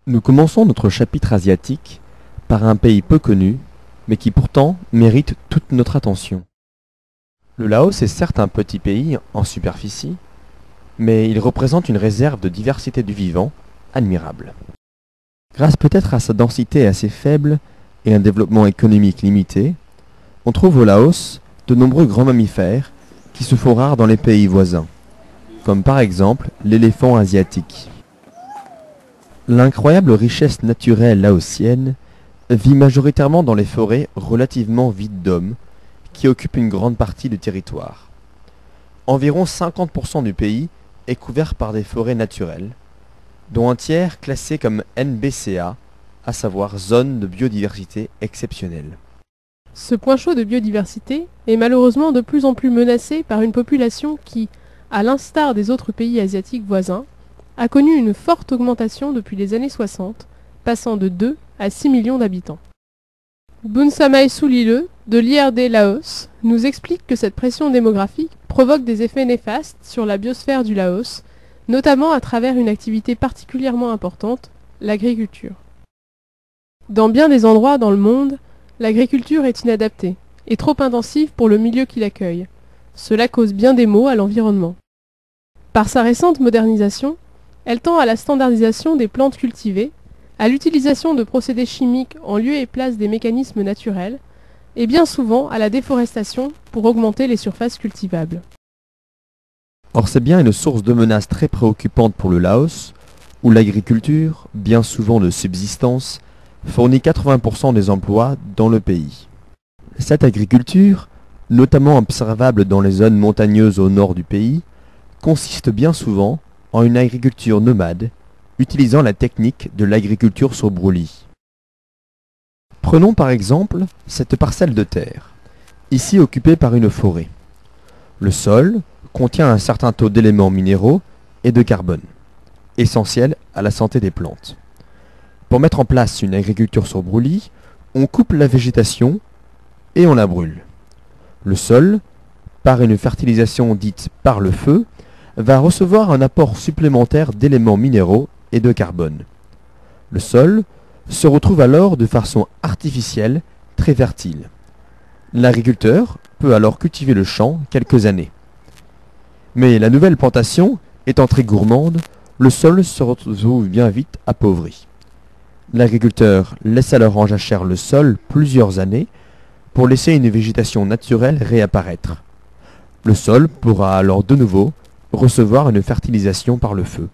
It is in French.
Nous commençons notre chapitre asiatique par un pays peu connu, mais qui pourtant mérite toute notre attention. Le Laos est certes un petit pays en superficie, mais il représente une réserve de diversité du vivant admirable. Grâce peut-être à sa densité assez faible et un développement économique limité, on trouve au Laos de nombreux grands mammifères qui se font rares dans les pays voisins, comme par exemple l'éléphant asiatique. L'incroyable richesse naturelle laotienne vit majoritairement dans les forêts relativement vides d'hommes qui occupent une grande partie du territoire. Environ 50% du pays est couvert par des forêts naturelles, dont un tiers classé comme NBCA, à savoir zone de biodiversité exceptionnelle. Ce point chaud de biodiversité est malheureusement de plus en plus menacé par une population qui, à l'instar des autres pays asiatiques voisins, a connu une forte augmentation depuis les années 60, passant de 2 à 6 millions d'habitants. Bunsamay Soulile, de l'IRD Laos, nous explique que cette pression démographique provoque des effets néfastes sur la biosphère du Laos, notamment à travers une activité particulièrement importante, l'agriculture. Dans bien des endroits dans le monde, l'agriculture est inadaptée et trop intensive pour le milieu qui l'accueille. Cela cause bien des maux à l'environnement. Par sa récente modernisation, elle tend à la standardisation des plantes cultivées, à l'utilisation de procédés chimiques en lieu et place des mécanismes naturels, et bien souvent à la déforestation pour augmenter les surfaces cultivables. Or c'est bien une source de menaces très préoccupante pour le Laos, où l'agriculture, bien souvent de subsistance, fournit 80% des emplois dans le pays. Cette agriculture, notamment observable dans les zones montagneuses au nord du pays, consiste bien souvent en une agriculture nomade, utilisant la technique de l'agriculture sur brûlis. Prenons par exemple cette parcelle de terre, ici occupée par une forêt. Le sol contient un certain taux d'éléments minéraux et de carbone, essentiels à la santé des plantes. Pour mettre en place une agriculture sur brûlis, on coupe la végétation et on la brûle. Le sol, par une fertilisation dite par le feu, va recevoir un apport supplémentaire d'éléments minéraux et de carbone. Le sol se retrouve alors de façon artificielle très fertile. L'agriculteur peut alors cultiver le champ quelques années. Mais la nouvelle plantation étant très gourmande, le sol se retrouve bien vite appauvri. L'agriculteur laisse alors en jachère le sol plusieurs années pour laisser une végétation naturelle réapparaître. Le sol pourra alors de nouveau recevoir une fertilisation par le feu.